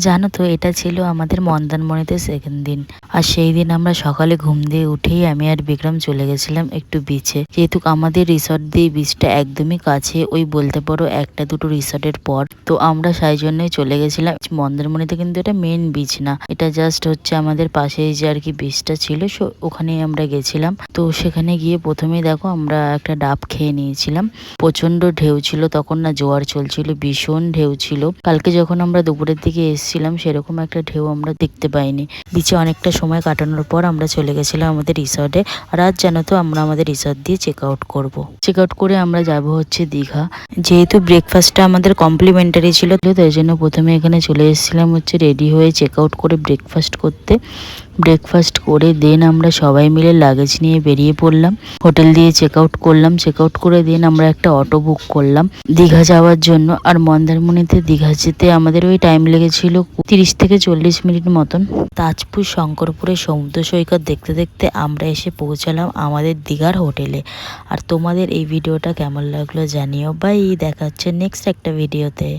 জানো তো, এটা ছিল আমাদের মন্দারমণিতে সেকেন্ড দিন। আর সেই দিন আমরা সকালে ঘুম দিয়ে উঠেই আমি আর বিক্রম চলে গেছিলাম একটু বিচে, যেহেতু আমাদের রিসর্ট দিয়ে বিচটা একদমই কাছে, ওই বলতে পারো একটা দুটো রিসর্টের পর। তো আমরা সেই জন্যই চলে গেছিলাম মন্দারমণিতে, কিন্তু এটা মেন বিচ না, এটা জাস্ট হচ্ছে আমাদের পাশেই যে আর কি বিচটা ছিল, ওখানেই আমরা গেছিলাম। তো সেখানে গিয়ে প্রথমেই দেখো আমরা একটা ডাব খেয়ে নিয়েছিলাম। প্রচন্ড ঢেউ ছিল তখন, না জোয়ার চলছিল, ভীষণ ঢেউ ছিল। কালকে যখন আমরা দুপুরের দিকে এসেছিলাম সেরকম একটা ঢেউ আমরা দেখতে পাইনি। বিচে অনেকটা সময় কাটানোর পর আমরা চলে গেছিলাম আমাদের রিসর্টে। আর আজ জানো তো আমরা আমাদের রিসর্ট দিয়ে চেক আউট করবো। চেক আউট করে আমরা যাব হচ্ছে দীঘা। যেহেতু ব্রেকফাস্টটা আমাদের কমপ্লিমেন্টারি ছিল, তাই জন্য প্রথমে এখানে চলে এসেছিলাম হচ্ছে রেডি হয়ে চেক আউট করে ব্রেকফাস্ট করতে। ব্রেকফাস্ট করে দেন আমরা সবাই মিলে লাগেজ নিয়ে বেরিয়ে পড়লাম। হোটেল দিয়ে চেক আউট করলাম। চেক আউট করে দেন আমরা একটা অটো বুক করলাম দীঘা যাওয়ার জন্য। আর মন্দারমণিতে দীঘা যেতে আমাদের ওই টাইম লেগেছিল 30 থেকে 40 মিনিট মতন। তাজপুর শঙ্করপুরের সমুদ্র সৈকত দেখতে দেখতে আমরা এসে পৌঁছালাম আমাদের দীঘার হোটেলে। আর তোমাদের এই ভিডিওটা কেমন লাগলো জানিও। বাই, দেখা হচ্ছে নেক্সট একটা ভিডিওতে।